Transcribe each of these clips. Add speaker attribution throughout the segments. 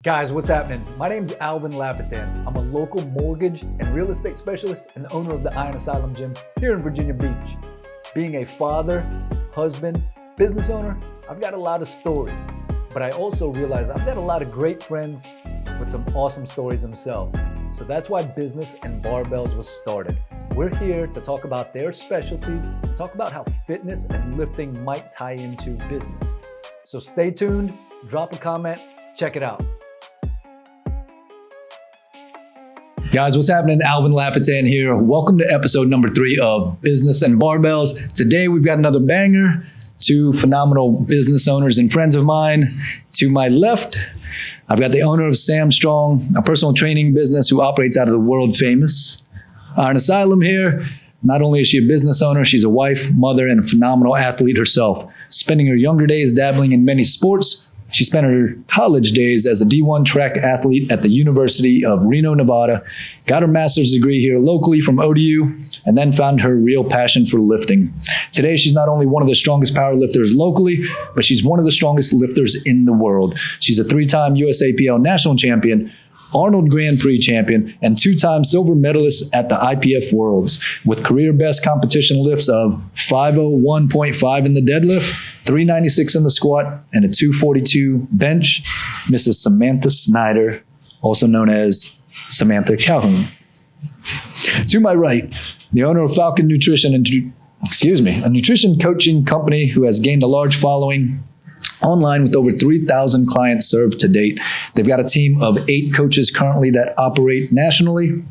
Speaker 1: Guys, what's happening? My name's Alvin Lapitan. I'm a local mortgage and real estate specialist and the owner of the Iron Asylum Gym here in Virginia Beach. Being a father, husband, business owner, I've got a lot of stories, but I also realize I've got a lot of great friends with some awesome stories themselves. So that's why Business and Barbells was started. We're here to talk about their specialties, talk about how fitness and lifting might tie into business. So stay tuned, drop a comment, check it out. Guys, what's happening? Alvin Lapitan here. Welcome to episode number 3 of Business and Barbells. Today, we've got another banger. 2 phenomenal business owners and friends of mine. To my left, I've got the owner of Sam Strong, a personal training business who operates out of the world famous Iron Asylum here. Not only is she a business owner, she's a wife, mother, and a phenomenal athlete herself. Spending her younger days dabbling in many sports, she spent her college days as a D1 track athlete at the University of Reno, Nevada, got her master's degree here locally from ODU, and then found her real passion for lifting. Today, she's not only one of the strongest power lifters locally, but she's one of the strongest lifters in the world. She's a 3-time USAPL national champion, Arnold Grand Prix champion, and 2-time silver medalist at the IPF Worlds, with career best competition lifts of 501.5 in the deadlift, 396 in the squat, and a 242 bench. Mrs. Samantha Snyder, also known as Samantha Calhoun. To my right, the owner of Falcon Nutrition, a nutrition coaching company who has gained a large following online with over 3,000 clients served to date. They've got a team of 8 coaches currently that operate nationally,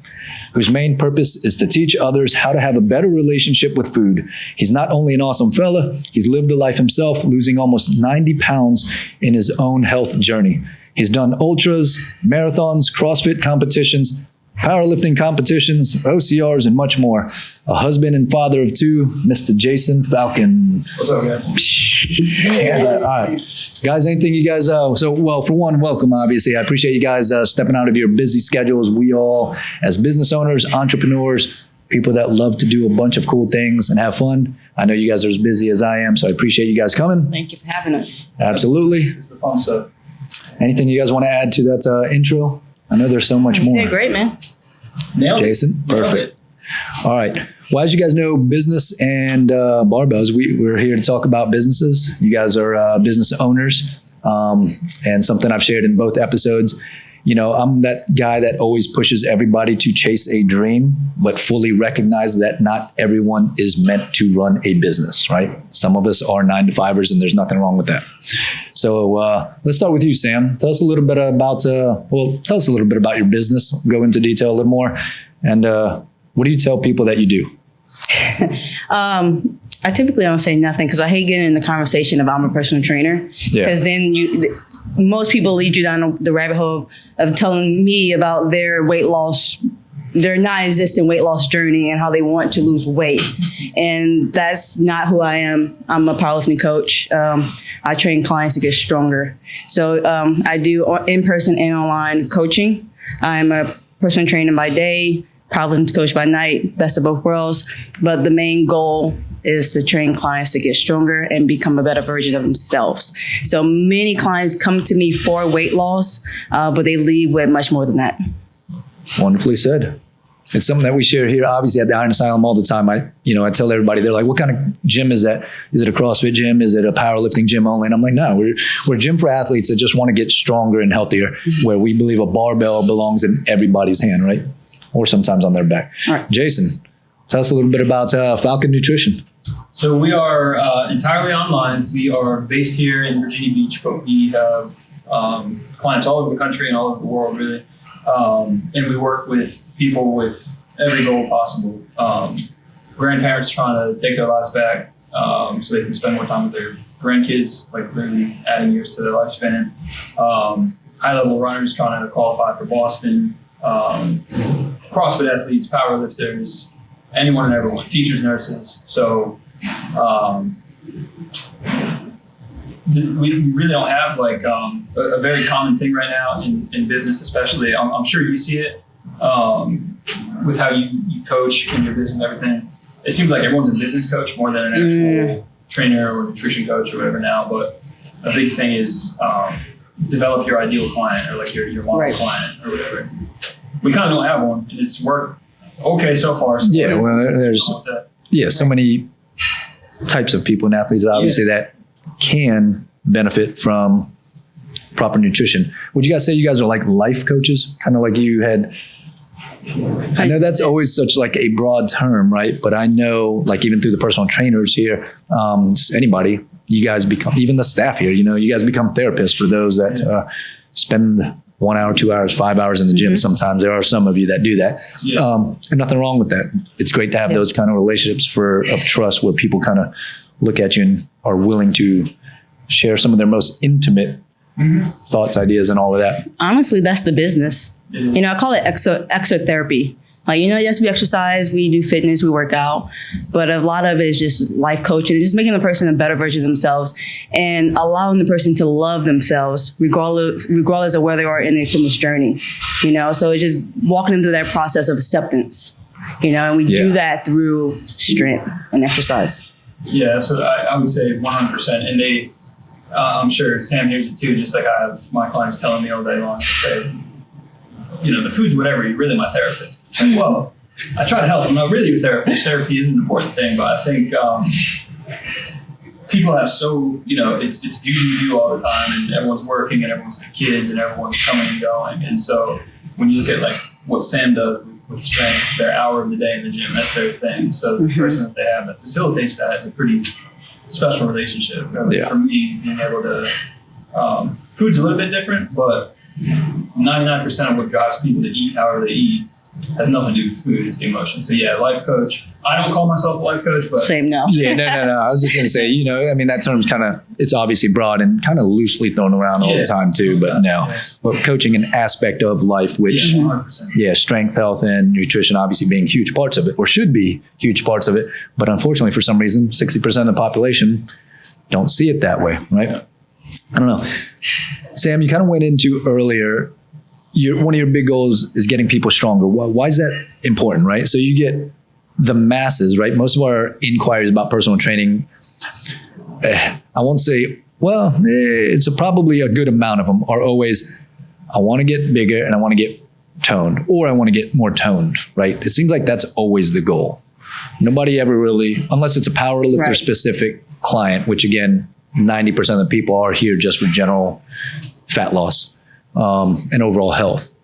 Speaker 1: whose main purpose is to teach others how to have a better relationship with food. He's not only an awesome fella, he's lived the life himself, losing almost 90 pounds in his own health journey. He's done ultras, marathons, CrossFit competitions, powerlifting competitions, OCRs, and much more. A husband and father of 2, Mr. Jason Falcon.
Speaker 2: What's up, guys?
Speaker 1: All right. Guys, anything you guys, for one, welcome, obviously. I appreciate you guys stepping out of your busy schedules. We all, as business owners, entrepreneurs, people that love to do a bunch of cool things and have fun. I know you guys are as busy as I am, so I appreciate you guys coming.
Speaker 3: Thank you for having us.
Speaker 1: Absolutely.
Speaker 2: It's the fun stuff.
Speaker 1: Anything you guys want to add to that intro? I know there's so much more.
Speaker 3: You're great, man.
Speaker 2: Nailed it.
Speaker 1: Jason, perfect. All right. Well, as you guys know, Business and Barbells, we're here to talk about businesses. You guys are business owners, and something I've shared in both episodes. You know, I'm that guy that always pushes everybody to chase a dream, but fully recognize that not everyone is meant to run a business, right? Some of us are 9-to-5ers, and there's nothing wrong with that. So let's start with you, Sam. Tell us a little bit about your business. Go into detail a little more. And what do you tell people that you do?
Speaker 3: I typically don't say nothing because I hate getting in the conversation of I'm a personal trainer. Because then most people lead you down the rabbit hole of telling me about their weight loss, their non-existent weight loss journey and how they want to lose weight. And that's not who I am. I'm a powerlifting coach. I train clients to get stronger. So I do in-person and online coaching. I'm a personal trainer by day, powerlifting coach by night, best of both worlds. But the main goal is to train clients to get stronger and become a better version of themselves. So many clients come to me for weight loss, but they leave with much more than that.
Speaker 1: Wonderfully said. It's something that we share here, obviously, at the Iron Asylum all the time. I tell everybody, they're like, what kind of gym is that? Is it a CrossFit gym? Is it a powerlifting gym only? And I'm like, no, we're a gym for athletes that just want to get stronger and healthier, where we believe a barbell belongs in everybody's hand, right? Or sometimes on their back. All right. Jason, tell us a little bit about Falcon Nutrition.
Speaker 2: So we are entirely online. We are based here in Virginia Beach, but we have clients all over the country and all over the world, really. And we work with people with every goal possible. Grandparents trying to take their lives back so they can spend more time with their grandkids, like really adding years to their lifespan. High-level runners trying to qualify for Boston. CrossFit athletes, powerlifters, anyone and everyone, teachers, nurses. So we really don't have like a very common thing right now in business, especially. I'm sure you see it with how you coach in your business and everything. It seems like everyone's a business coach more than an actual trainer or nutrition coach or whatever now. But a big thing is develop your ideal client or like your model client or whatever. We kind of don't have one. It's worked okay so far. So
Speaker 1: yeah, well, there's so many types of people and athletes obviously that can benefit from proper nutrition. Would you guys say you guys are like life coaches? Kind of like you had, I know that's always such like a broad term, right? But I know like even through the personal trainers here, just anybody, you guys become, even the staff here, you know, you guys become therapists for those that spend 1 hour, 2 hours, 5 hours in the gym. Sometimes there are some of you that do that. And nothing wrong with that. It's great to have those kind of relationships of trust where people kind of look at you and are willing to share some of their most intimate thoughts, ideas, and all of that.
Speaker 3: Honestly, that's the business. You know, I call it exotherapy. Like, you know, yes, we exercise, we do fitness, we work out, but a lot of it is just life coaching, just making the person a better version of themselves and allowing the person to love themselves regardless of where they are in their fitness journey, you know? So it's just walking them through that process of acceptance, you know, and we do that through strength and exercise.
Speaker 2: Yeah, so I would say 100%. And I'm sure Sam hears it too, just like I have my clients telling me all day long, say, you know, the food's whatever, you're really my therapist. It's like, well, I try to help. I'm not really your therapist. Therapy is an important thing, but I think people have you know, it's do all the time, and everyone's working, and everyone's got kids, and everyone's coming and going. And so when you look at like what Sam does with strength, their hour of the day in the gym, that's their thing. So the person that they have that facilitates that is a pretty special relationship. For me, being able to, food's a little bit different, but 99% of what drives people to eat however they eat has nothing to do with food. It's the emotion. So yeah, life coach. I don't call myself a life coach, but
Speaker 3: same now.
Speaker 1: No. I was just going to say, you know, I mean, that term's kind of, it's obviously broad and kind of loosely thrown around all the time too, but but coaching an aspect of life, which, 100%. Strength, health, and nutrition obviously being huge parts of it, or should be huge parts of it. But unfortunately, for some reason, 60% of the population don't see it that way, right? Yeah. I don't know. Sam, you kind of went into earlier, one of your big goals is getting people stronger. Why is that important, right? So you get the masses, right? Most of our inquiries about personal training, I won't say, it's probably a good amount of them are always, I want to get bigger and I want to get toned, or I want to get more toned, right? It seems like that's always the goal. Nobody ever really, unless it's a power lifter specific client, which again, 90% of the people are here just for general fat loss and overall health.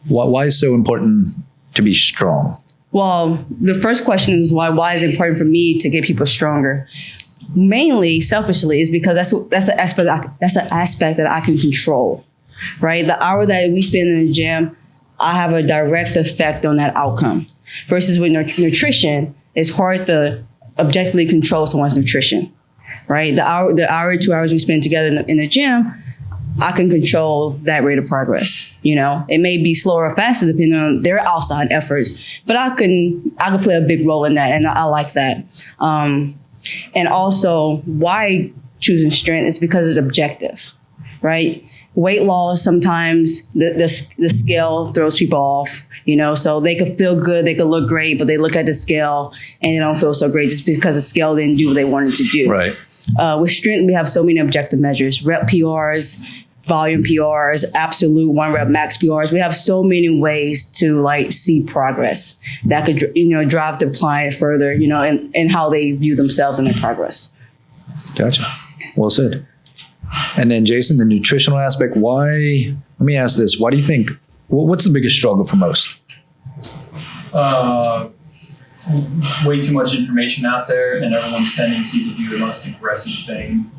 Speaker 1: Why is it so important to be strong?
Speaker 3: Well, the first question is why is it important for me to get people stronger? Mainly, selfishly, is because that's an aspect that I can control, right? The hour that we spend in the gym, I have a direct effect on that outcome. Versus with nutrition, it's hard to objectively control someone's nutrition, right? The hour, 2 hours we spend together in the gym, I can control that rate of progress. You know, it may be slower or faster depending on their outside efforts, but I can play a big role in that, and I like that. And also, why choosing strength is because it's objective, right? Weight loss, sometimes the scale throws people off, you know, so they could feel good, they could look great, but they look at the scale and they don't feel so great just because the scale didn't do what they wanted to do.
Speaker 1: Right.
Speaker 3: With strength, we have so many objective measures, rep PRs, volume PRs, absolute 1 rep max PRs. We have so many ways to see progress that could, drive the client further, and how they view themselves and their progress.
Speaker 1: Gotcha. Well said. And then Jason, the nutritional aspect, let me ask this. Why do you think, what's the biggest struggle for most?
Speaker 2: Way too much information out there, and everyone's tendency to do the most aggressive thing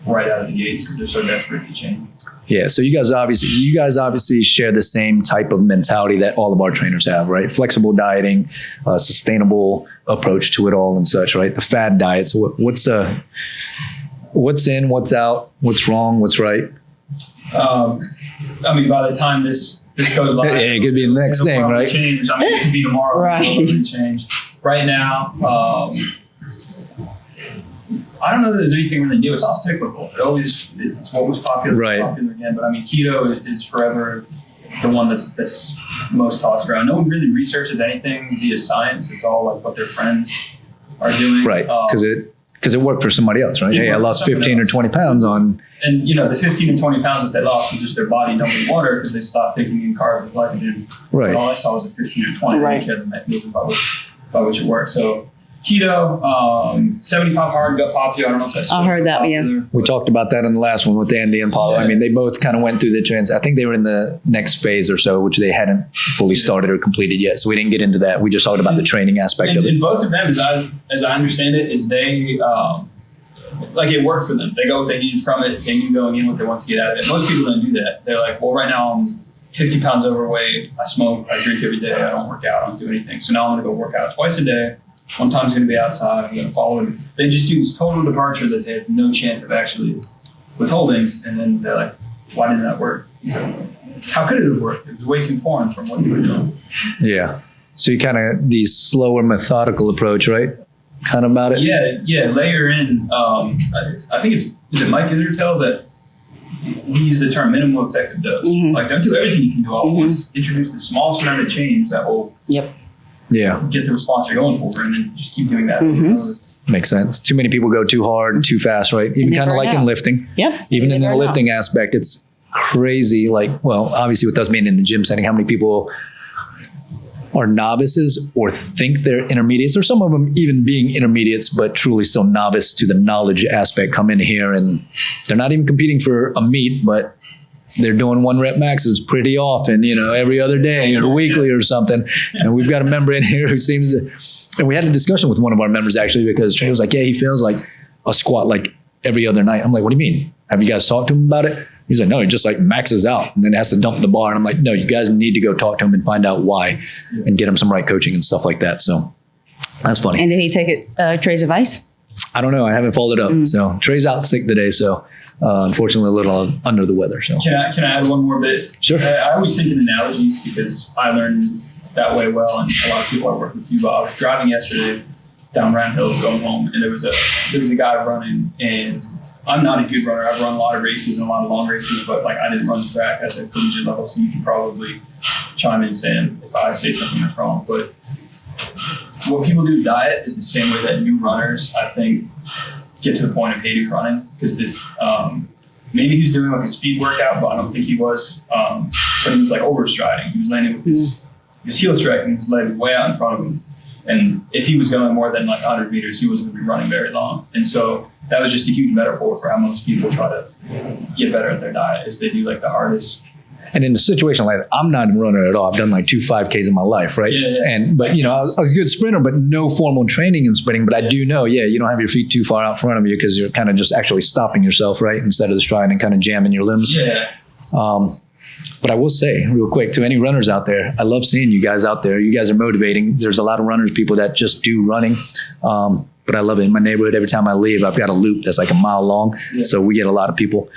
Speaker 2: right out of the gates because they're so desperate to change.
Speaker 1: Yeah, so you guys obviously share the same type of mentality that all of our trainers have, right? Flexible dieting, sustainable approach to it all and such, right? The fad diet. So what's in, what's out, what's wrong, what's right?
Speaker 2: By the time this goes live,
Speaker 1: it could be the next thing, right?
Speaker 2: Change. It could be tomorrow.
Speaker 3: Right.
Speaker 2: It'll change. Right now, I don't know that there's anything really new. It's all cyclical. It's what was popular,
Speaker 1: right.
Speaker 2: Popular again. But keto is forever the one that's most tossed around. No one really researches anything via science. It's all what their friends are doing.
Speaker 1: Right. Because it worked for somebody else, right? Hey, I lost 15 or 20 pounds on
Speaker 2: And the 15 and 20 pounds that they lost was just their body dumping water because they stopped taking in carbs and glycogen.
Speaker 1: Right.
Speaker 2: And all I saw was a 15 or 20.
Speaker 3: Right.
Speaker 2: They had the mechanism by which it works. So keto, 75 hard gut popio. I don't know if that's
Speaker 3: I heard that,
Speaker 2: popular,
Speaker 3: yeah.
Speaker 1: We talked about that in the last one with Andy and Paulo.
Speaker 2: Yeah.
Speaker 1: I mean, they both kind of went through the trans. I think they were in the next phase or so, which they hadn't fully started or completed yet. So we didn't get into that. We just talked about the training aspect of it.
Speaker 2: And both of them, as I understand it, is they it worked for them. They got what they needed from it. They knew going in what they want to get out of it. Most people don't do that. They're like, well, right now I'm 50 pounds overweight. I smoke. I drink every day. I don't work out. I don't do anything. So now I'm going to go work out twice a day. One time's going to be outside. I'm going to follow it. They just do this total departure that they have no chance of actually withholding. And then they're like, why didn't that work? How could it have worked? It was way too foreign from what you were doing.
Speaker 1: Yeah. So you kind of, the slower methodical approach, right? Kind of about it?
Speaker 2: Yeah. Layer in, I think is it Mike Israetel that he used the term minimum effective dose.
Speaker 3: Mm-hmm.
Speaker 2: Like, don't do everything you can do all at once. Introduce the smallest amount of change that will
Speaker 3: Yep.
Speaker 1: Yeah.
Speaker 2: get the response you're going for, and then just keep doing that.
Speaker 1: Makes sense. Too many people go too hard, too fast, right? Even kind of like in lifting.
Speaker 3: Yep.
Speaker 1: Even in the
Speaker 3: Burn out.
Speaker 1: lifting aspect, it's crazy. Like, well, obviously with us being in the gym setting, how many people are novices or think they're intermediates, or some of them even being intermediates, but truly still novice to the knowledge aspect, come in here and they're not even competing for a meet, but they're doing 1 rep maxes pretty often, every other day or weekly or something. And we've got a member in here who seems to, and we had a discussion with one of our members actually, because Trey was like, yeah, he feels like a squat like every other night. I'm like, what do you mean? Have you guys talked to him about it? He's like, no, he just like maxes out and then has to dump the bar. And I'm like, no, you guys need to go talk to him and find out why and get him some right coaching and stuff like that. So that's funny.
Speaker 3: And did he take Trey's advice?
Speaker 1: I don't know. I haven't followed up. So Trey's out sick today. So unfortunately, a little under the weather. So
Speaker 2: Can I add one more bit?
Speaker 1: Sure.
Speaker 2: I always think in analogies because I learned that way well, and a lot of people I work with do. But I was driving yesterday down Round Hill going home, and there was a guy running, and I'm not a good runner. I've run a lot of races and a lot of long races, but I didn't run track at the collegiate level, so you can probably chime in, Sam, if I say something that's wrong. But what people do with diet is the same way that new runners, I think, get to the point of hating running, because this maybe he was doing a speed workout, but I don't think he was. But he was overstriding. He was landing with his heel strike, and he was landing way out in front of him. And if he was going more than 100 meters, he wasn't going to be running very long. And so that was just a huge metaphor for how most people try to get better at their diet, is they do the hardest.
Speaker 1: And in a situation like that, I'm not a runner at all. I've done 2 5Ks in my life, right?
Speaker 2: Yeah.
Speaker 1: But I was a good sprinter, but no formal training in sprinting. But I do know, you don't have your feet too far out in front of you because you're kind of just actually stopping yourself, right? Instead of just trying and kind of jamming your limbs.
Speaker 2: Yeah.
Speaker 1: But I will say real quick to any runners out there, I love seeing you guys out there. You guys are motivating. There's a lot of runners, people that just do running. But I love it. In my neighborhood, every time I leave, I've got a loop that's a mile long. Yeah. So we get a lot of people.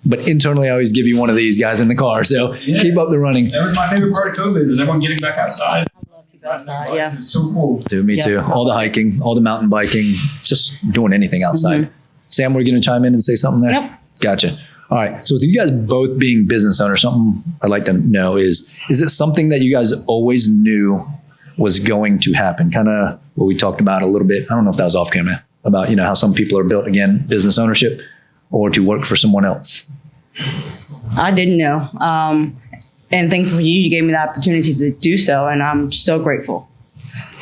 Speaker 1: But internally, I always give you one of these guys in the car. So keep up the running.
Speaker 2: That was my favorite part of COVID, was everyone getting back outside.
Speaker 3: I love people outside, yeah.
Speaker 2: It was so cool.
Speaker 1: Dude, me too. All the hiking, all the mountain biking, just doing anything outside. Sam, we're going to chime in and say something there?
Speaker 3: Yep. Gotcha.
Speaker 1: All right. So with you guys both being business owners, something I'd like to know is it something that you guys always knew was going to happen? Kind of what we talked about a little bit. I don't know if that was off camera, about, how some people are built, again, business ownership or to work for someone else.
Speaker 3: I didn't know. And thankful for you, you gave me the opportunity to do so, and I'm so grateful.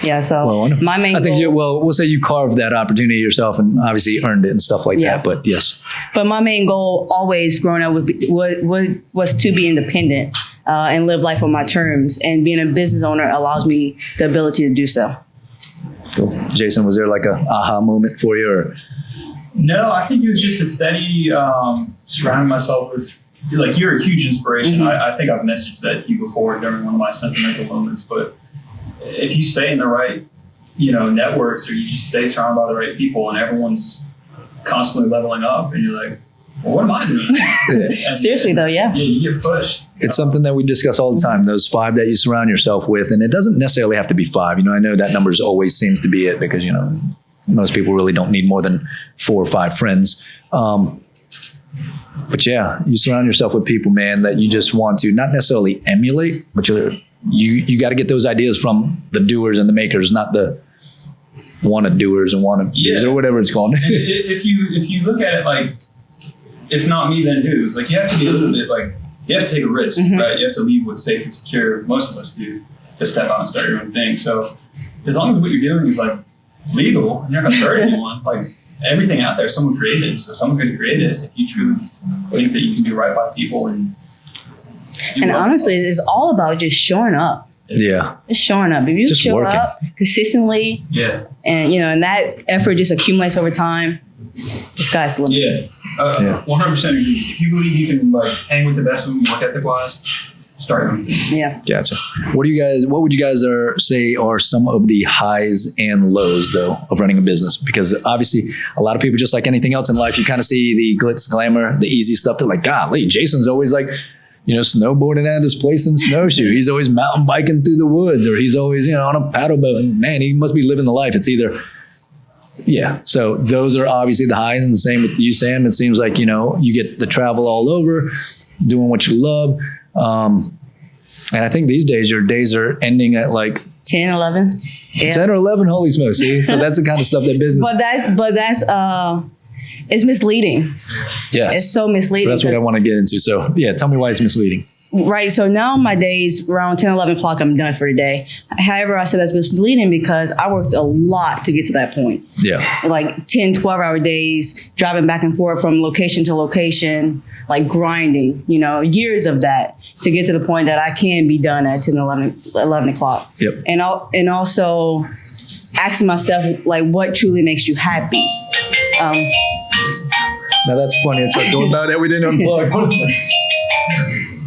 Speaker 3: Yeah, so my main goal,
Speaker 1: we'll say you carved that opportunity yourself and obviously earned it and stuff like that, but yes.
Speaker 3: But my main goal always growing up was to be independent and live life on my terms, and being a business owner allows me the ability to do so.
Speaker 1: Cool. Jason, was there a aha moment for you? Or?
Speaker 2: No, I think it was just a steady surrounding myself with, you're a huge inspiration. I think I've messaged that to you before during one of my sentimental moments, but if you stay in the right, networks, or you just stay surrounded by the right people and everyone's constantly leveling up and you're like, well, what am I doing?
Speaker 3: Seriously though, yeah.
Speaker 2: Yeah, you get pushed.
Speaker 1: It's something that we discuss all the time, those 5 that you surround yourself with. And it doesn't necessarily have to be 5. I know that numbers always seems to be it because, most people really don't need more than 4 or 5 friends. But yeah, you surround yourself with people, man, that you just want to not necessarily emulate, but you got to get those ideas from the doers and the makers, not the wanna doers and wanna doers or whatever it's called.
Speaker 2: if you look at it if not me, then who? Like, you have to be a little bit like, you have to take a risk, right? You have to leave what's safe and secure. Most of us do, to step out and start your own thing. So as long as what you're doing is like legal and you're not going to hurt anyone, like everything out there, someone created. So someone's going to create it. If you truly think that you can do right by people and
Speaker 3: honestly, it's all about just showing up.
Speaker 1: Yeah.
Speaker 3: Just showing up. If you
Speaker 1: Just
Speaker 3: show
Speaker 1: working.
Speaker 3: up consistently, and and that effort just accumulates over time, the sky's the limit.
Speaker 2: Yeah. 100% agree. If you believe you can like hang with the best of them, work ethic wise, start your own thing.
Speaker 3: Yeah.
Speaker 1: Gotcha. What would you guys say are some of the highs and lows though of running a business? Because obviously a lot of people, just like anything else in life, you kind of see the glitz, glamour, the easy stuff. They're like, golly, Jason's always like, snowboarding at his place in snowshoe. He's always mountain biking through the woods, or he's always, on a paddle boat. And man, he must be living the life. It's either, so those are obviously the highs, and the same with you, Sam. It seems like, you get to travel all over, doing what you love. And I think these days your days are ending at like
Speaker 3: 10, 11. Yeah.
Speaker 1: 10 or 11, holy smokes. See? So that's the kind of stuff that business.
Speaker 3: But that's it's misleading.
Speaker 1: Yes.
Speaker 3: It's so misleading.
Speaker 1: So that's what I want to get into. So tell me why it's misleading.
Speaker 3: Right. So now my days around 10, 11 o'clock, I'm done for the day. However, I said that's misleading because I worked a lot to get to that point.
Speaker 1: Yeah.
Speaker 3: Like 10, 12-hour days, driving back and forth from location to location, like grinding, years of that to get to the point that I can be done at 10, 11 o'clock.
Speaker 1: Yep.
Speaker 3: And also asking myself, like, what truly makes you happy?
Speaker 1: Now that's funny. It's our doorbell that we didn't unplug.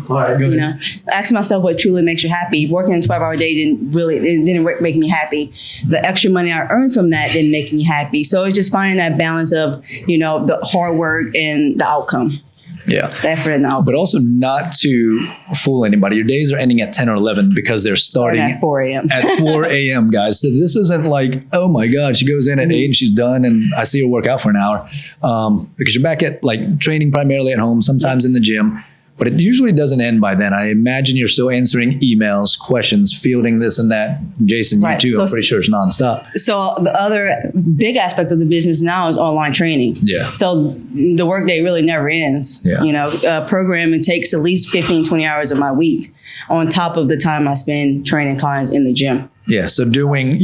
Speaker 1: All right, go ahead.
Speaker 3: Asking myself what truly makes you happy. Working a 12-hour day didn't make me happy. The extra money I earned from that didn't make me happy. So it's just finding that balance of, the hard work and the outcome.
Speaker 1: Yeah.
Speaker 3: The effort and the outcome.
Speaker 1: But also not to fool anybody. Your days are ending at 10 or 11 because they're starting
Speaker 3: at 4 a.m.
Speaker 1: At 4 a.m., guys. So this isn't like, oh my God, she goes in at 8 and she's done and I see her work out for an hour. Because you're back at like training primarily at home, sometimes in the gym. But it usually doesn't end by then. I imagine you're still answering emails, questions, fielding this and that. Jason, you too, I'm pretty sure it's nonstop.
Speaker 3: So the other big aspect of the business now is online training.
Speaker 1: Yeah.
Speaker 3: So the workday really never ends.
Speaker 1: Yeah.
Speaker 3: Programming takes at least 15, 20 hours of my week on top of the time I spend training clients in the gym.
Speaker 1: Yeah. So doing,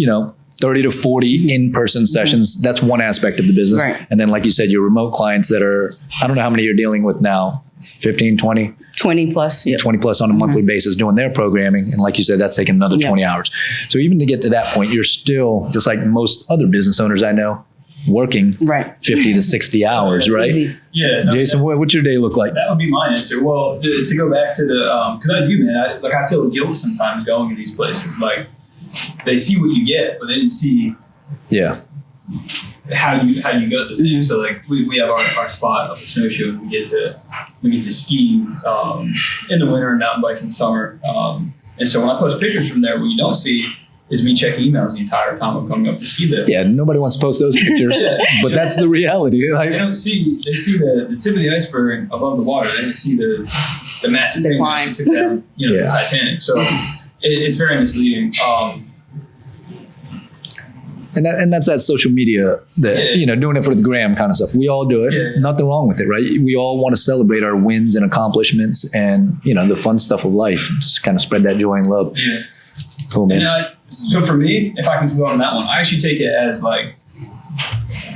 Speaker 1: 30 to 40 in-person sessions, that's one aspect of the business.
Speaker 3: Right.
Speaker 1: And then, like you said, your remote clients that are, I don't know how many you're dealing with now. 15, 20?
Speaker 3: 20 plus. Yep.
Speaker 1: 20 plus on a monthly basis doing their programming. And like you said, that's taking another 20 hours. So even to get to that point, you're still, just like most other business owners I know, working 50 to 60 hours, right?
Speaker 3: Easy.
Speaker 2: Yeah.
Speaker 1: Jason, what's your day look like?
Speaker 2: That would be my answer. Well, to go back to the, because I do, man, I feel guilt sometimes going to these places. Like, they see what you get, but they didn't see how you got the thing. So like we have our spot up the snowshoe, and we get to ski in the winter and mountain bike in the summer. And so when I post pictures from there, what you don't see is me checking emails the entire time I'm coming up the ski lift.
Speaker 1: Yeah, nobody wants to post those pictures, but that's the reality. Like,
Speaker 2: they see the tip of the iceberg above the water. They don't see the massive thing that took down the Titanic. So it's very misleading.
Speaker 1: And that's that social media that, doing it for the gram kind of stuff. We all do it.
Speaker 2: Yeah.
Speaker 1: Nothing wrong with it, right? We all want to celebrate our wins and accomplishments and, the fun stuff of life. Just kind of spread that joy and love.
Speaker 2: Yeah.
Speaker 1: Cool, man.
Speaker 2: And, so for me, if I can go on that one, I actually take it as like,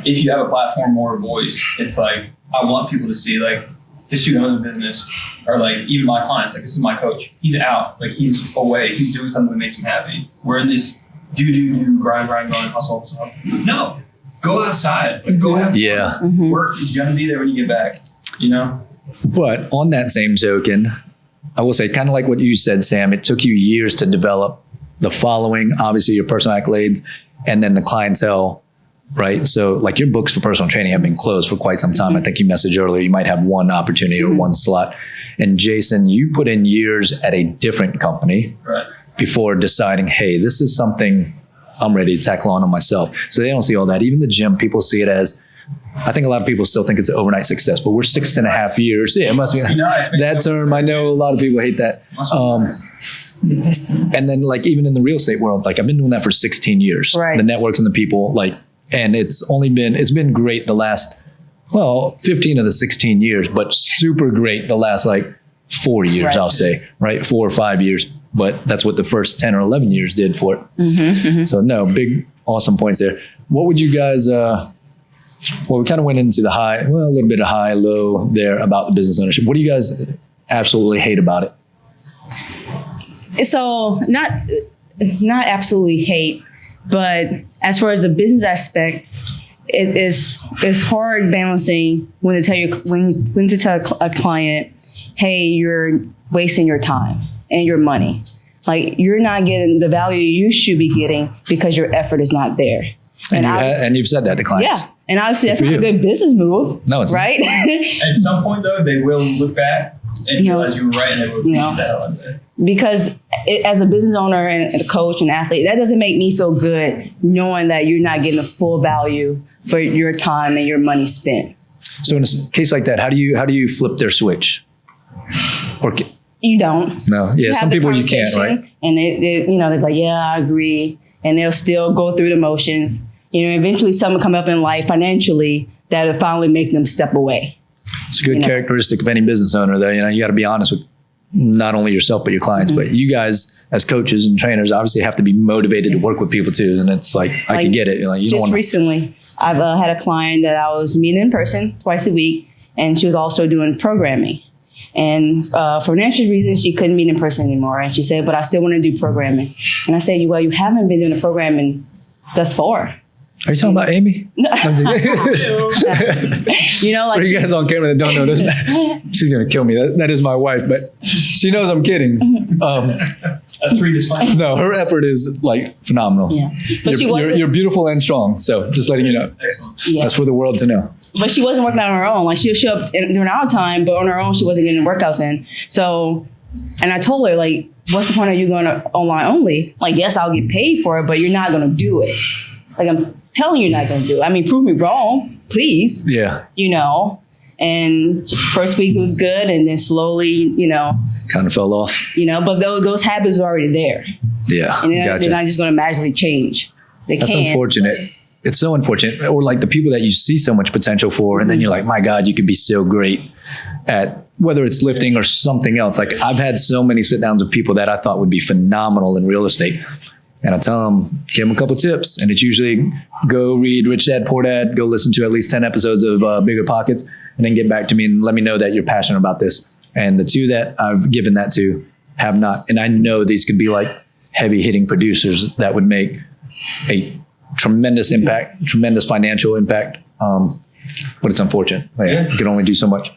Speaker 2: if you have a platform or a voice, it's like, I want people to see like, this dude owns a business, or like even my clients, like this is my coach. He's out, like he's away. He's doing something that makes him happy. We're in this grind, hustle. No, go outside. Like, go have fun.
Speaker 1: Yeah.
Speaker 2: Work is going to be there when you get back, But on that same token, I will say kind of like what you said, Sam, it took you years to develop the following, obviously your personal accolades, and then the clientele, right? So like your books for personal training have been closed for quite some time. I think you messaged earlier, you might have one opportunity or one slot. And Jason, you put in years at a different company. Right.
Speaker 1: Before deciding, hey, this is something I'm ready to tackle on myself. So they don't see all that. Even the gym, people see it as, I think a lot of people still think it's an overnight success, but we're 6.5 years. Yeah, it must be. That term, I know a lot of people hate that. And then like even in the real estate world, like I've been doing that for 16 years.
Speaker 3: Right.
Speaker 1: The networks and the people, like, and it's been great the last well, 15 of the 16 years, but super great the last like 4 years,
Speaker 3: Right.
Speaker 1: I'll say, right? 4 or 5 years. But that's what the first 10 or 11 years did for it. So no, big, awesome points there. What would you guys, well, we kind of went into the high, well, a little bit of high, low there about the business ownership. What do you guys absolutely hate about it?
Speaker 3: So not absolutely hate, but as far as the business aspect, it's hard balancing when to tell a client, hey, you're wasting your time and your money. Like, you're not getting the value you should be getting because your effort is not there.
Speaker 1: And you've said that to clients.
Speaker 3: Yeah. And obviously that's
Speaker 1: Good
Speaker 3: not
Speaker 1: for
Speaker 3: a good business move.
Speaker 1: No, it's
Speaker 3: right?
Speaker 2: At some point, though, they will look back and realize you were right, and they will appreciate that out there.
Speaker 3: Because as a business owner and a coach and athlete, that doesn't make me feel good knowing that you're not getting the full value for your time and your money spent.
Speaker 1: So in a case like that, how do you flip their switch? Or
Speaker 3: You don't.
Speaker 1: no, yeah, some people you can't, right?
Speaker 3: And they're like, yeah, I agree, and they'll still go through the motions. Eventually something come up in life financially that'll finally make them step away.
Speaker 1: It's a good characteristic of any business owner, though. You got to be honest with not only yourself but your clients. But you guys, as coaches and trainers, obviously have to be motivated to work with people too. And it's like I can get it. You don't
Speaker 3: just
Speaker 1: want
Speaker 3: recently, I've had a client that I was meeting in person twice a week, and she was also doing programming. And for financial reasons, she couldn't meet in person anymore. And she said, "But I still want to do programming." And I said, "Well, you haven't been doing the programming thus far."
Speaker 1: Are you talking about Amy?
Speaker 3: No.
Speaker 1: I'm just
Speaker 3: Like
Speaker 1: for you guys on camera that don't know this, she's gonna kill me. That is my wife, but she knows I'm kidding.
Speaker 2: That's 3 disclaimers.
Speaker 1: No, her effort is like phenomenal.
Speaker 3: Yeah. But
Speaker 1: You're beautiful and strong. So just letting you know.
Speaker 2: Excellent.
Speaker 3: Yeah.
Speaker 1: That's for the world to know.
Speaker 3: But she wasn't working on her own. Like, she'll show up during our time, but on her own, she wasn't getting the workouts in. So, and I told her, like, what's the point of you going to online only? Like, yes, I'll get paid for it, but you're not going to do it. Like, I'm telling you, you're not going to do it. I mean, prove me wrong, please.
Speaker 1: Yeah.
Speaker 3: And first week was good, and then slowly,
Speaker 1: Kind of fell off.
Speaker 3: but those habits are already there.
Speaker 1: Yeah.
Speaker 3: And they're
Speaker 1: Gotcha.
Speaker 3: not just going to magically change.
Speaker 1: That's unfortunate. It's so unfortunate. Or like the people that you see so much potential for, and then you're like, my God, you could be so great at whether it's lifting or something else. Like, I've had so many sit downs with people that I thought would be phenomenal in real estate. And I tell them, give them a couple tips. And it's usually go read Rich Dad, Poor Dad, go listen to at least 10 episodes of Bigger Pockets, and then get back to me and let me know that you're passionate about this. And the two that I've given that to have not. And I know these could be like heavy hitting producers that would make a tremendous impact, tremendous financial impact. But it's unfortunate. You can only do so much.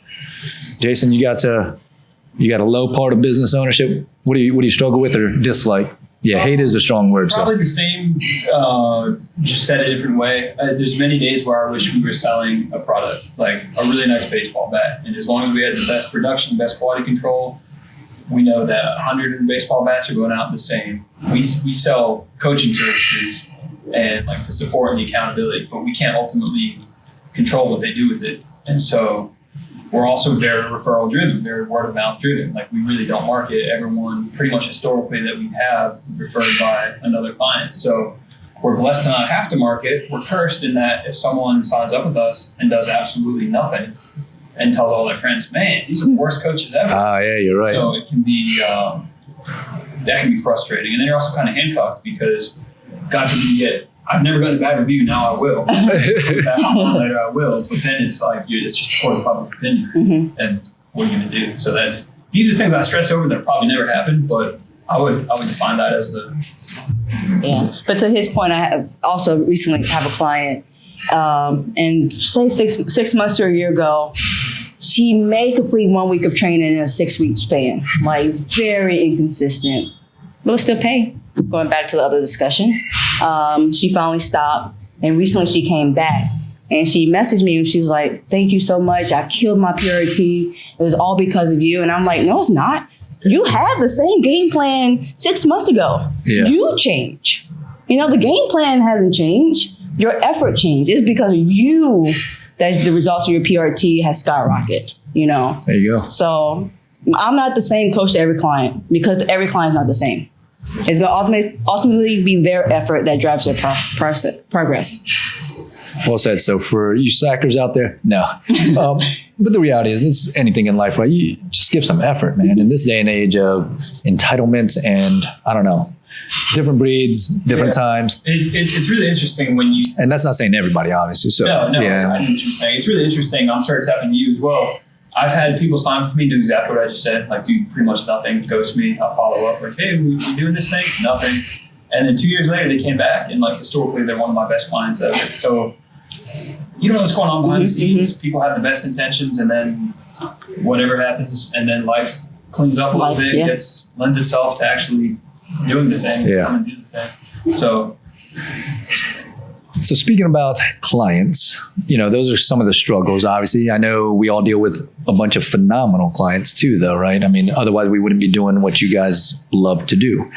Speaker 1: Jason, you got a low part of business ownership. What do you struggle with or dislike? Yeah, hate is a strong word.
Speaker 2: Probably the same, just said a different way. There's many days where I wish we were selling a product, like a really nice baseball bat. And as long as we had the best production, best quality control, we know that 100 baseball bats are going out the same. We sell coaching services and like the support and the accountability, but we can't ultimately control what they do with it. And so we're also very referral driven, very word of mouth driven. Like, we really don't market. Everyone pretty much historically that we have referred by another client. So we're blessed to not have to market. We're cursed in that if someone signs up with us and does absolutely nothing and tells all their friends, man, these are the worst coaches ever.
Speaker 1: Yeah, you're right.
Speaker 2: So it can be, that can be frustrating. And then you're also kind of handcuffed because God forbid you get, I've never gotten a bad review, now I will. Later I will. But then it's like, it's just a court of public opinion. And what are you going to do? So these are things I stress over that probably never happen, but I would define that as the...
Speaker 3: Yeah. But to his point, I have also recently have a client, and say six months to a year ago, she may complete 1 week of training in a 6-week span. Like, very inconsistent, but still pay. Going back to the other discussion, she finally stopped, and recently she came back, and she messaged me and she was like, "Thank you so much. I killed my purity. It was all because of you." And I'm like, "No, it's not. You had the same game plan 6 months ago.
Speaker 1: Yeah.
Speaker 3: You change. The game plan hasn't changed. Your effort changed. It's because of you that the results of your PRT has skyrocketed.
Speaker 1: There you go.
Speaker 3: So I'm not the same coach to every client because every client's not the same. It's going to ultimately be their effort that drives their progress.
Speaker 1: Well said. So for you slackers out there, no. But the reality is, it's anything in life, right? You just give some effort, man. In this day and age of entitlement and, I don't know, different breeds, different times.
Speaker 2: It's really interesting when you...
Speaker 1: And that's not saying everybody, obviously. So,
Speaker 2: No,
Speaker 1: yeah.
Speaker 2: I know what you're saying. It's really interesting. I'm sure it's happened to you as well. I've had people sign up with me, do exactly what I just said, like do pretty much nothing, ghost me. I'll follow up, like, hey, we doing this thing? Nothing. And then 2 years later, they came back, and like historically, they're one of my best clients ever. So you don't know what's going on behind the scenes. People have the best intentions, and then whatever happens, and then life cleans up a little bit, lends itself to actually doing the thing, coming to do the thing. So
Speaker 1: speaking about clients, those are some of the struggles. Obviously, I know we all deal with a bunch of phenomenal clients too, though, right? I mean, otherwise we wouldn't be doing what you guys love to do.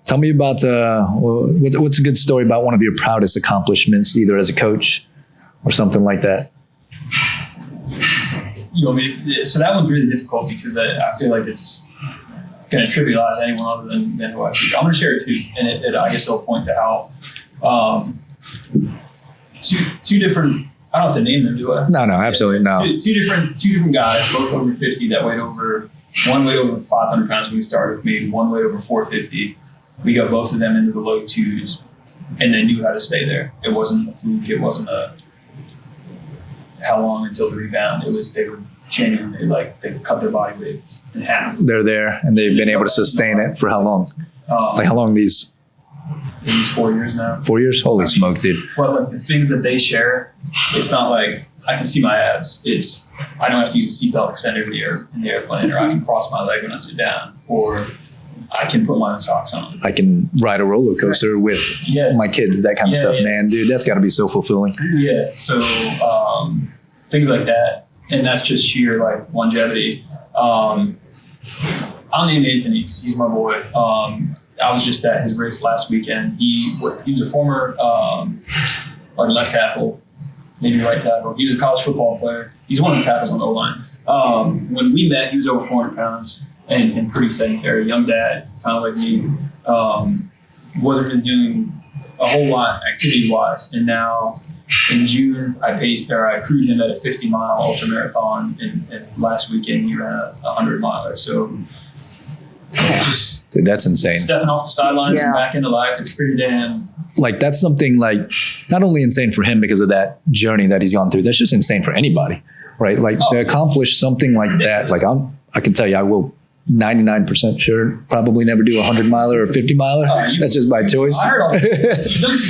Speaker 1: Tell me about what's a good story about one of your proudest accomplishments, either as a coach or something like that.
Speaker 2: You want me to, so that one's really difficult because I feel like it's going to trivialize anyone other than who I teach. I'm going to share it too, and I guess it'll point to how two different. I don't have to name them, do I?
Speaker 1: No, absolutely no.
Speaker 2: Two different guys, both over 50, that weighed over. One weighed over 500 pounds when we started with me. One weighed over 450. We got both of them into the low twos, and they knew how to stay there. It wasn't a fluke. It wasn't a how long until the rebound. It was they were genuinely they cut their body weight in half.
Speaker 1: They're there, and they've been able to sustain it for how long? How long these?
Speaker 2: 4 years now.
Speaker 1: 4 years? Holy smokes, dude.
Speaker 2: But the things that they share, it's not like I can see my abs. It's I don't have to use a seatbelt extender in the airplane, or I can cross my leg when I sit down, or I can put my own socks on.
Speaker 1: I can ride a roller coaster with my kids, that kind of stuff, man. Dude, that's got to be so fulfilling.
Speaker 2: Yeah, so things like that. And that's just sheer longevity. I'll name Anthony because he's my boy. I was just at his race last weekend. He was a former left tackle, maybe right tackle. He was a college football player. He's one of the tackles on the O-line. When we met, he was over 400 pounds and pretty sedentary. Young dad, kind of like me. Wasn't really doing a whole lot activity-wise. And now in June, I crewed him at a 50-mile ultra marathon, and last weekend he ran a 100-miler. So just
Speaker 1: dude, that's insane.
Speaker 2: Stepping off the sidelines and back into life, it's pretty damn.
Speaker 1: That's something not only insane for him because of that journey that he's gone through. That's just insane for anybody, right? To accomplish something like that. I can tell you, I will 99% sure probably never do a 100-miler or 50-miler. That's just by choice.
Speaker 2: I heard all that. You've done 2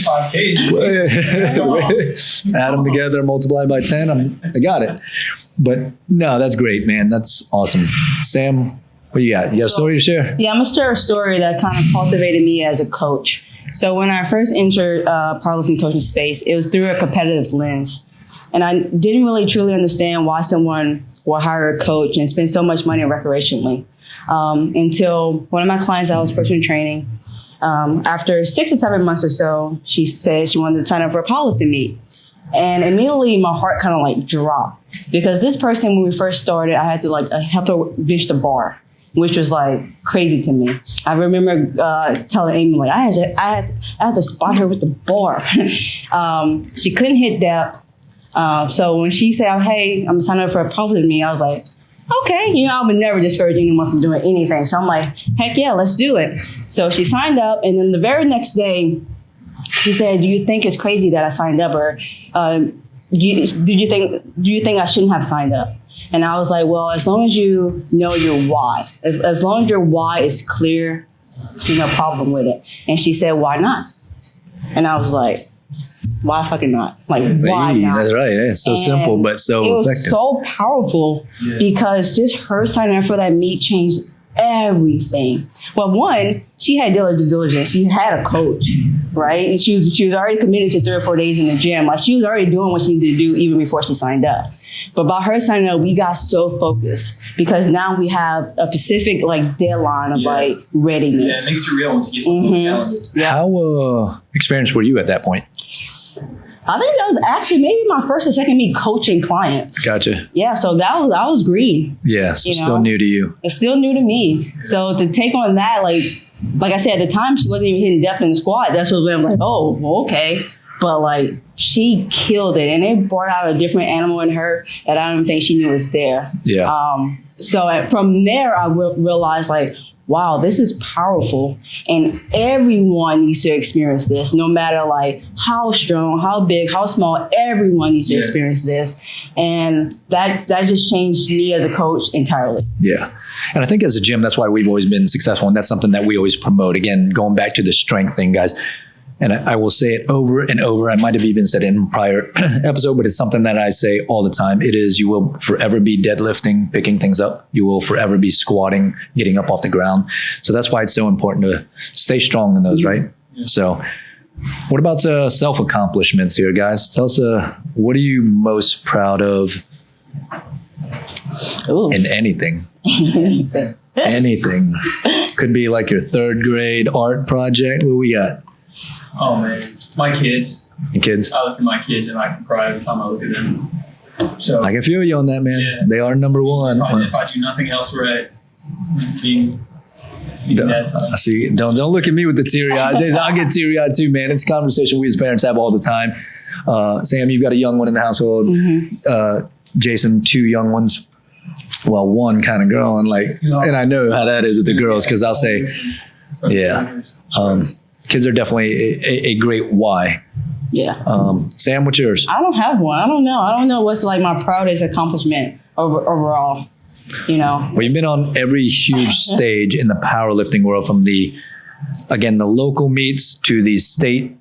Speaker 2: 5Ks.
Speaker 1: Add them together, multiply by 10. I got it. But no, that's great, man. That's awesome. Sam, what you got? You got a story to share?
Speaker 3: Yeah, I'm going to share a story that kind of cultivated me as a coach. So when I first entered powerlifting coaching space, it was through a competitive lens. And I didn't really truly understand why someone will hire a coach and spend so much money recreationally. Until one of my clients I was personally training, after 6 to 7 months or so, she said she wanted to sign up for a powerlifting meet. And immediately my heart kind of dropped because this person, when we first started, I had to help her bench the bar, which was crazy to me. I remember telling Amy, I had to spot her with the bar. She couldn't hit depth. So when she said, hey, I'm signing up for a powerlifting meet, I was like, okay, I would never discourage anyone from doing anything. So I'm like, heck yeah, let's do it. So she signed up, and then the very next day, she said, do you think it's crazy that I signed up, or do you think I shouldn't have signed up? And I was like, well, as long as you know your why, as long as your why is clear, see no problem with it. And she said, why not? And I was like, why fucking not? Why not?
Speaker 1: That's right. It's so simple, but so
Speaker 3: it was
Speaker 1: effective.
Speaker 3: So powerful because just her signing up for that meet changed everything. Well, one, she had due diligence. She had a coach, right? She was already committed to 3 or 4 days in the gym. She was already doing what she needed to do even before she signed up. But by her signing up, we got so focused because now we have a specific deadline of readiness.
Speaker 2: Yeah, it makes you real once you get something on the calendar.
Speaker 1: How experienced were you at that point?
Speaker 3: I think that was actually maybe my first or second meet coaching clients.
Speaker 1: Gotcha.
Speaker 3: Yeah, so I was green.
Speaker 1: Yeah, so still new to you.
Speaker 3: It's still new to me. So to take on that, like I said, at the time she wasn't even hitting depth in the squat. That's what I'm like, oh, okay. but like she killed it, and it brought out a different animal in her that I don't think she knew was there.
Speaker 1: Yeah.
Speaker 3: So from there, I realized like, wow, this is powerful, and everyone needs to experience this, no matter like how strong, how big, how small. Everyone needs to experience this, and that just changed me as a coach entirely.
Speaker 1: Yeah, and I think as a gym, that's why we've always been successful, and that's something that we always promote. Again, going back to the strength thing, guys. And I will say it over and over. I might have even said it in prior episode, but it's something that I say all the time. It is, you will forever be deadlifting, picking things up. You will forever be squatting, getting up off the ground. So that's why it's so important to stay strong in those, right? Yeah. So what about self-accomplishments here, guys? Tell us, what are you most proud of in anything? Anything. Could be like your third grade art project. What we got?
Speaker 2: Oh man, my kids.
Speaker 1: The kids.
Speaker 2: I look at my kids and I can cry every time I look at them. So
Speaker 1: I can feel you on that, man.
Speaker 2: Yeah,
Speaker 1: they are number one.
Speaker 2: If I do nothing else right, being dad.
Speaker 1: I see. Don't look at me with the teary eyes. I'll get teary eyed too, man. It's a conversation we as parents have all the time. Sam, you've got a young one in the household. Mm-hmm. Jason, 2 young ones. Well, one kind of girl, and and I know how that is with the girls because I'll say, yeah. Kids are definitely a great why.
Speaker 3: Yeah.
Speaker 1: Sam, what's yours?
Speaker 3: I don't have one. I don't know. I don't know what's like my proudest accomplishment overall. You know.
Speaker 1: Well, you've been on every huge stage in the powerlifting world, from the local meets to the state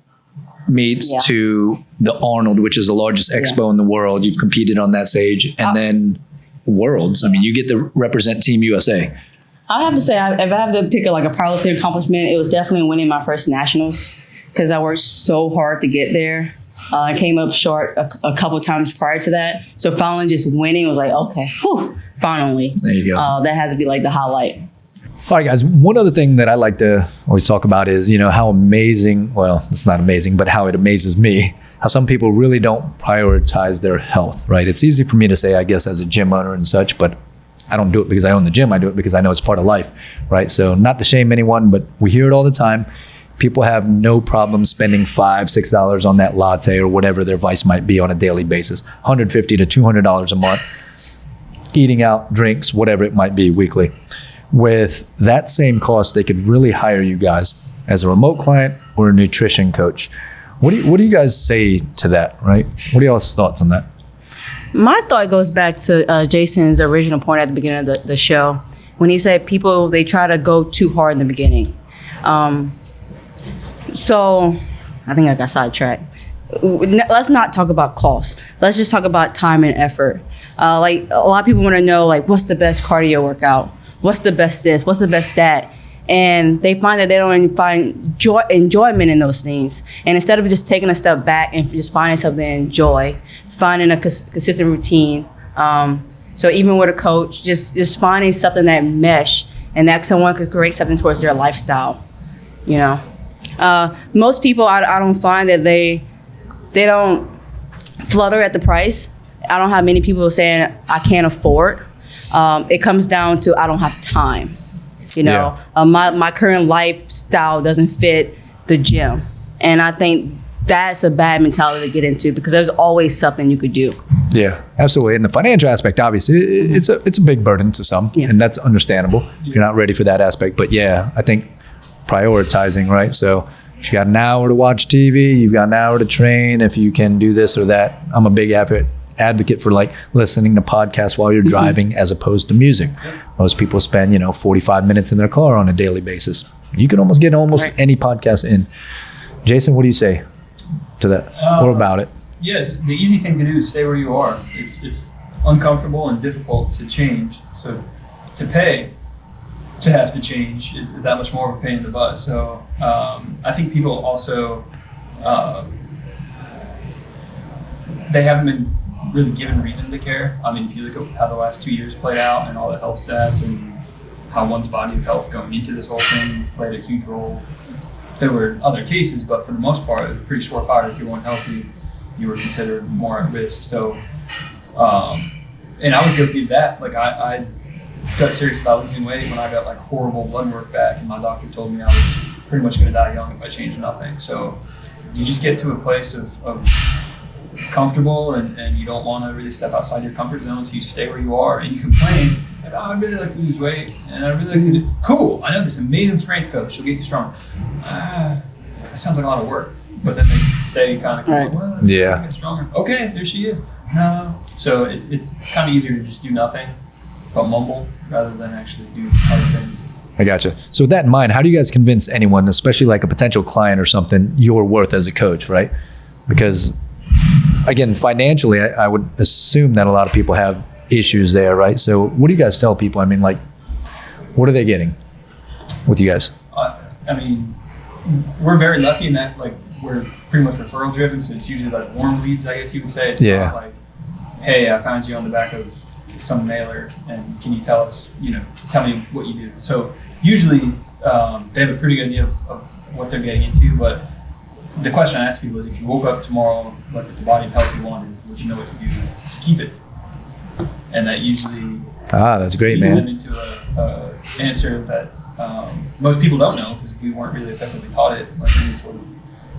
Speaker 1: meets to the Arnold, which is the largest expo in the world. You've competed on that stage, and then Worlds. I mean, you get to represent Team USA.
Speaker 3: I have to say, if I have to pick a powerlifting accomplishment, it was definitely winning my first nationals because I worked so hard to get there. I came up short a couple times prior to that. So finally just winning was like, okay, whew, finally.
Speaker 1: There you go.
Speaker 3: That has to be like the highlight.
Speaker 1: All right, guys. One other thing that I like to always talk about is, how amazing, well, it's not amazing, but how it amazes me, how some people really don't prioritize their health, right? It's easy for me to say, I guess, as a gym owner and such, but I don't do it because I own the gym. I do it because I know it's part of life, right? So not to shame anyone, but we hear it all the time. People have no problem spending $5, $6 on that latte or whatever their vice might be on a daily basis, $150 to $200 a month, eating out, drinks, whatever it might be weekly. With that same cost, they could really hire you guys as a remote client or a nutrition coach. What do you guys say to that, right? What are y'all's thoughts on that?
Speaker 3: My thought goes back to Jason's original point at the beginning of the show when he said people, they try to go too hard in the beginning. So I think I got sidetracked. Let's not talk about cost. Let's just talk about time and effort. A lot of people want to know, what's the best cardio workout? What's the best this? What's the best that? And they find that they don't find enjoyment in those things. And instead of just taking a step back and just finding something to enjoy, finding a consistent routine. So even with a coach, just finding something that mesh and that someone could create something towards their lifestyle. Most people, I don't find that they don't flutter at the price. I don't have many people saying I can't afford. It comes down to I don't have time. My current lifestyle doesn't fit the gym. And I think that's a bad mentality to get into because there's always something you could do.
Speaker 1: Yeah, absolutely. And the financial aspect, obviously, it's a big burden to some, and that's understandable if you're not ready for that aspect. But yeah, I think prioritizing, right? So if you got an hour to watch TV, you've got an hour to train, if you can do this or that. I'm a big advocate for listening to podcasts while you're driving as opposed to music. Most people spend 45 minutes in their car on a daily basis. You can almost get any podcast in. Jason, what do you say to that or about it?
Speaker 2: Yes, the easy thing to do is stay where you are. It's uncomfortable and difficult to change. So to pay to have to change is that much more of a pain in the butt. So I think people also they haven't been really given reason to care. I mean, if you look at how the last 2 years played out and all the health stats and how one's body of health going into this whole thing played a huge role. There were other cases, but for the most part, it was pretty surefire. If you weren't healthy, you were considered more at risk. So, and I was guilty of that. I got serious about losing weight when I got horrible blood work back, and my doctor told me I was pretty much going to die young if I changed nothing. So, you just get to a place of comfortable and you don't want to really step outside your comfort zone, so you stay where you are and you complain like, oh, I'd really like to lose weight and I'd really like to do, cool, I know this amazing strength coach, she'll get you strong. That sounds like a lot of work, but then they stay kind of well,
Speaker 1: yeah,
Speaker 2: get stronger. Okay, there she is. No, so it's kind of easier to just do nothing but mumble rather than actually do hard things.
Speaker 1: I gotcha. So with that in mind, how do you guys convince anyone, especially like a potential client or something, your worth as a coach, right? Because again, financially, I would assume that a lot of people have issues there, right? So what do you guys tell people? I mean, like, what are they getting with you guys?
Speaker 2: I mean, we're very lucky in that, like, we're pretty much referral driven, so it's usually like warm leads, I guess you would say. It's not like, hey, I found you on the back of some mailer, and can you tell me what you do? So usually they have a pretty good idea of what they're getting into, but the question I ask people is, if you woke up tomorrow, like with the body of health you wanted, would you know what to do to keep it? And that usually
Speaker 1: that's great,
Speaker 2: leads
Speaker 1: man.
Speaker 2: them into a answer that most people don't know, because we weren't really effectively taught it like in any sort of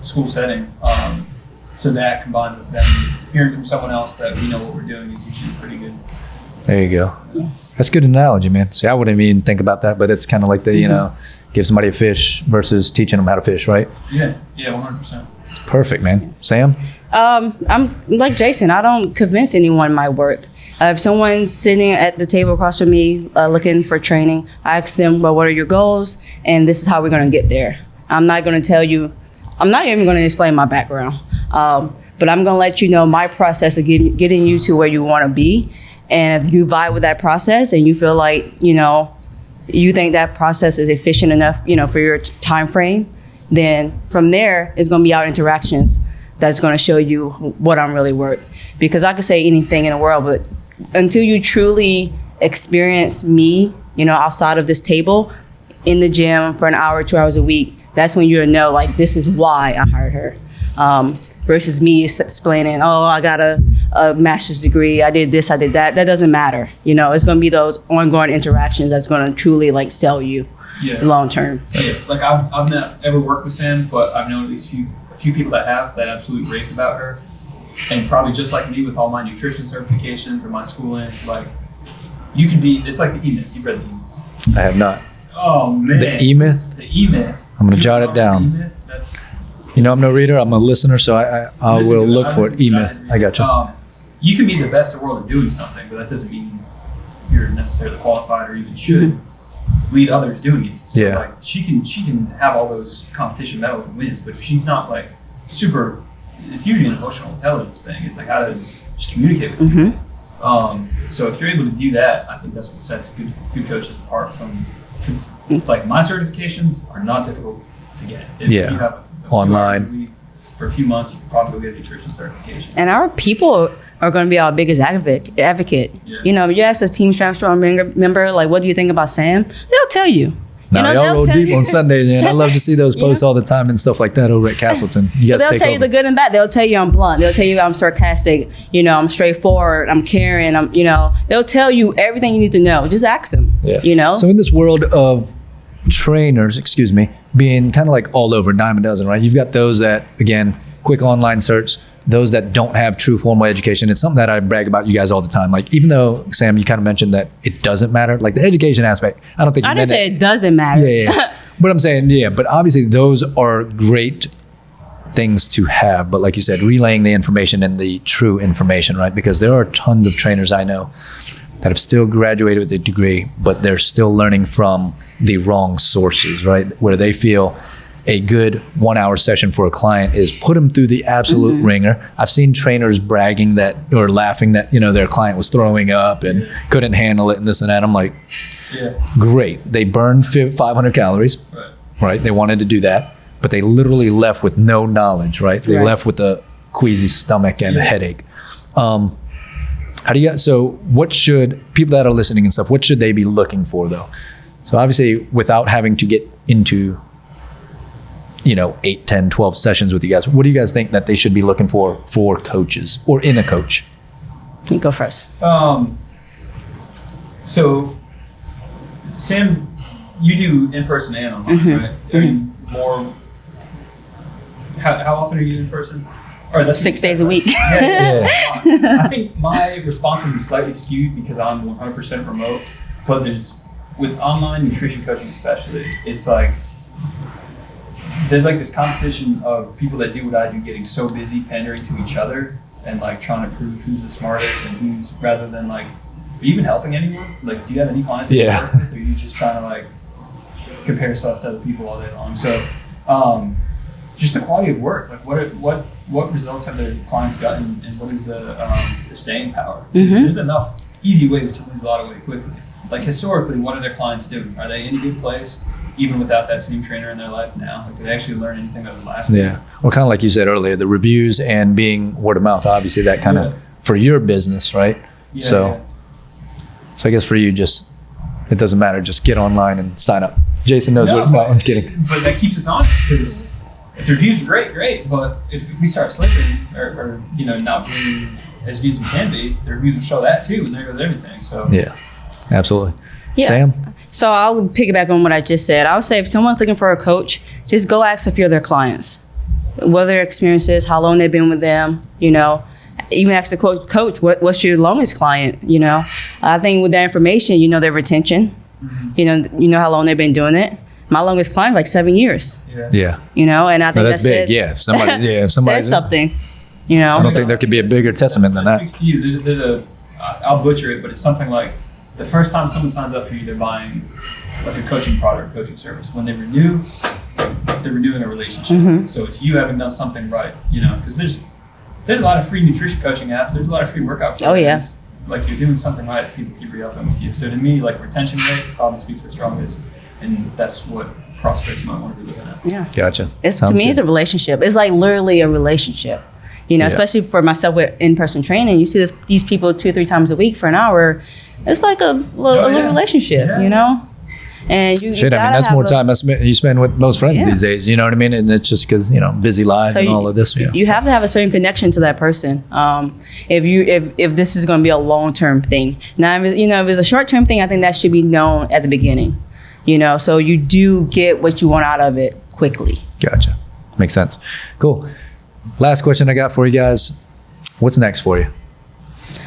Speaker 2: school setting. So that combined with them hearing from someone else that we know what we're doing is usually pretty good.
Speaker 1: There you go. That's a good analogy, man. See, I wouldn't even think about that, but it's kind of like the, give somebody a fish versus teaching them how to fish, right?
Speaker 2: Yeah, 100%.
Speaker 1: Perfect, man. Sam?
Speaker 3: I'm like Jason. I don't convince anyone my worth. If someone's sitting at the table across from me looking for training, I ask them, well, what are your goals? And this is how we're going to get there. I'm not going to tell you, I'm not even going to explain my background, but I'm going to let you know my process of getting you to where you want to be. And if you vibe with that process and you feel like, you think that process is efficient enough, for your time frame, then from there, it's going to be our interactions that's going to show you what I'm really worth. Because I could say anything in the world, but until you truly experience me, outside of this table, in the gym for an hour, 2 hours a week, that's when you'll know, like, this is why I hired her. Versus me explaining, oh, I got a master's degree, I did this, I did that. That doesn't matter. It's going to be those ongoing interactions that's going to truly, like, sell you long term.
Speaker 2: Yeah, like I've not ever worked with Sam, but I've known at least a few people that have, that absolutely rave about her. And probably just like me with all my nutrition certifications or my schooling, like, you can be, it's like the E-Myth. You've read the E-Myth.
Speaker 1: I have not.
Speaker 2: Oh, man.
Speaker 1: The E-Myth?
Speaker 2: The E-Myth.
Speaker 1: I'm going to jot it down. I'm no reader, I'm a listener, so I will look for it. E-Myth. I got you.
Speaker 2: You can be the best in the world at doing something, but that doesn't mean you're necessarily qualified or even should lead others doing it. So like she can have all those competition medals and wins, but if she's not like super, it's usually an emotional intelligence thing. It's like how to just communicate with people. So if you're able to do that, I think that's what sets good coaches apart from, like, my certifications are not difficult to get. If you have
Speaker 1: online
Speaker 2: for a few months, you can probably go get a nutrition certification. And
Speaker 3: our people are going to be our biggest advocate. Yeah. You ask a Team Strong member, like, what do you think about Sam? They'll tell you.
Speaker 1: Now, y'all roll deep on Sundays, man. I love to see those posts all the time and stuff like that over at Castleton. You guys
Speaker 3: they'll tell you the good and bad. They'll tell you I'm blunt. They'll tell you I'm sarcastic. I'm straightforward. I'm caring. They'll tell you everything you need to know. Just ask them. Yeah.
Speaker 1: So in this world of trainers, being kind of like all over, dime a dozen, right? You've got those that, again, quick online search, those that don't have true formal education. It's something that I brag about you guys all the time. Like, even though, Sam, you kind of mentioned that it doesn't matter, like the education aspect, I don't think
Speaker 3: I didn't say it doesn't matter.
Speaker 1: Yeah. But I'm saying, but obviously those are great things to have. But like you said, relaying the information and the true information, right? Because there are tons of trainers I know that have still graduated with a degree, but they're still learning from the wrong sources, right? Where they feel a good 1 hour session for a client is put them through the absolute ringer. I've seen trainers bragging that, or laughing that, their client was throwing up and couldn't handle it and this and that. I'm like, great. They burned 500 calories, right? They wanted to do that, but they literally left with no knowledge, right? They left with a queasy stomach and a headache. So what should people that are listening and stuff, what should they be looking for though? So obviously without having to get into, 8, 10, 12 sessions with you guys, what do you guys think that they should be looking for coaches or in a coach?
Speaker 3: You go first.
Speaker 2: So Sam, you do in-person and online, right? I mean, how often are you in person? Or that's
Speaker 3: 6 days a week.
Speaker 2: Yeah. I think my response would be slightly skewed because I'm 100% remote. But with online nutrition coaching especially, it's like there's like this competition of people that do what I do getting so busy pandering to each other and like trying to prove who's the smartest and who's, rather than like, are you even helping anyone? Like, do you have any clients that you work with, or are you just trying to like compare yourself to other people all day long? So just the quality of work, like what results have their clients gotten, and what is the staying power? There's enough easy ways to lose a lot of weight quickly. Like historically, what are their clients doing? Are they in a good place even without that same trainer in their life now? Like, did they actually learn anything that was lasting?
Speaker 1: Yeah. Well, kind of like you said earlier, the reviews and being word of mouth, obviously that kind of for your business, right?
Speaker 2: Yeah,
Speaker 1: so I guess for you, just it doesn't matter. Just get online and sign up. Jason knows what. No, I'm kidding.
Speaker 2: But that keeps us honest, because if the reviews are great. But if we start slipping or not being as good as we can be, the reviews will show that too, and there goes everything. So
Speaker 1: yeah, absolutely.
Speaker 3: Yeah.
Speaker 1: Sam?
Speaker 3: So I'll piggyback on what I just said. I would say if someone's looking for a coach, just go ask a few of their clients, what their experience is, how long they've been with them, Even ask the coach, what's your longest client, I think with that information, their retention, how long they've been doing it. My longest client, like 7 years.
Speaker 1: Yeah.
Speaker 3: And I think
Speaker 1: that's big. If somebody
Speaker 3: says something,
Speaker 1: I don't think there could be a bigger testament than that.
Speaker 2: Speaks to you. There's I'll butcher it, but it's something like the first time someone signs up for you, they're buying like a coaching product, coaching service. When they renew, they're renewing a relationship. So it's you having done something right, because there's a lot of free nutrition coaching apps. There's a lot of free workout programs.
Speaker 3: Oh yeah.
Speaker 2: Like, you're doing something right if people keep re-upping with you. So to me, like, retention rate probably speaks the strongest, and that's what prospects might want to be looking at.
Speaker 3: Yeah.
Speaker 1: Gotcha.
Speaker 3: It's a relationship. It's like literally a relationship. Especially for myself with in-person training, you see these people 2 or 3 times a week for an hour. It's like a little relationship, And
Speaker 1: that's more time you spend with most friends these days. You know what I mean? And it's just because busy lives and all of this.
Speaker 3: You have to have a certain connection to that person. If this is going to be a long-term thing. Now, if it's a short-term thing, I think that should be known at the beginning. So you do get what you want out of it quickly.
Speaker 1: Gotcha. Makes sense. Cool. Last question I got for you guys. What's next for you?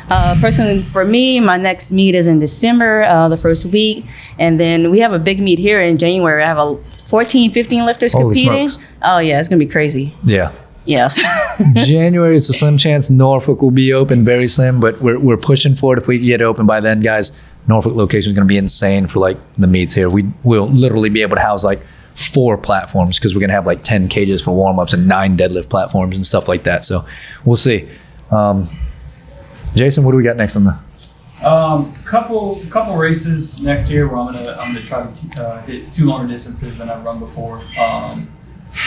Speaker 3: Personally, for me, my next meet is in December, the first week. And then we have a big meet here in January. I have 14, 15 lifters competing.
Speaker 1: Smokes.
Speaker 3: Oh, yeah, it's going to be crazy.
Speaker 1: Yeah.
Speaker 3: Yes.
Speaker 1: January is a slim chance Norfolk will be open, very slim, but we're pushing for it. If we get it open by then, guys, Norfolk location is going to be insane for like the meets here. We'll literally be able to house like 4 platforms because we're going to have like 10 cages for warm-ups and 9 deadlift platforms and stuff like that. So we'll see. Jason, what do we got next on the?
Speaker 2: Couple races next year where I'm gonna try to hit 2 longer distances than I've run before.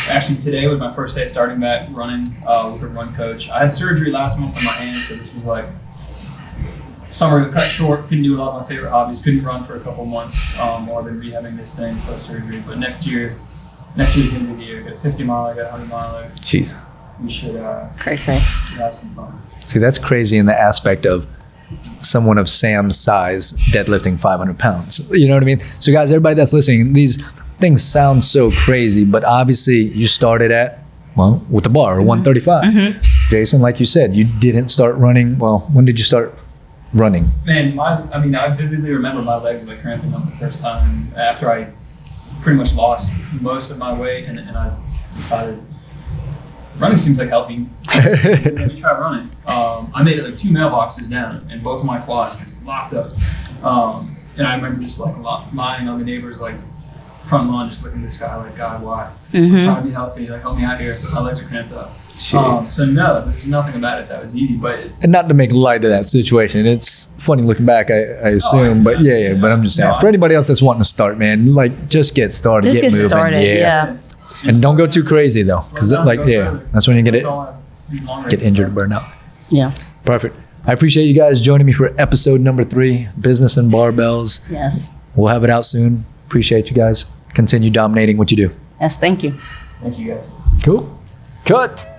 Speaker 2: Actually, today was my first day starting back running with a run coach. I had surgery last month on my hand, so this was like summer cut short. Couldn't do a lot of my favorite hobbies. Couldn't run for a couple months while I've been rehabbing this thing post surgery. But next year's gonna be the year. I got a 50 miler, I got a 100 miler.
Speaker 1: Jeez.
Speaker 2: We should
Speaker 3: crazy.
Speaker 2: have some fun.
Speaker 1: See, that's crazy in the aspect of someone of Sam's size deadlifting 500 pounds. You know what I mean? So guys, everybody that's listening, these things sound so crazy, but obviously you started at, with the bar, 135. Jason, like you said, you didn't start running. Well, when did you start running?
Speaker 2: Man, I vividly remember my legs like cramping up the first time after I pretty much lost most of my weight, and I decided running seems like healthy. Let me try running. I made it like 2 mailboxes down, and both of my quads just locked up. And I remember just like lying on the neighbor's like front lawn, just looking at the sky like, God, why? I'm trying to be healthy. Like, help me out here. My legs are cramped up. So no, there's nothing about it that was easy.
Speaker 1: And not to make light of that situation, it's funny looking back, I assume. But yeah. But I'm just saying, for anybody else that's wanting to start, man, like just get started, get moving.
Speaker 3: Yeah.
Speaker 1: And don't go too crazy though, because that's when you get injured, burn out.
Speaker 3: Yeah.
Speaker 1: Perfect. I appreciate you guys joining me for episode number 3, Business and Barbells.
Speaker 3: Yes.
Speaker 1: We'll have it out soon. Appreciate you guys. Continue dominating what you do.
Speaker 3: Yes, thank you.
Speaker 2: Thank you guys.
Speaker 1: Cool. Cut.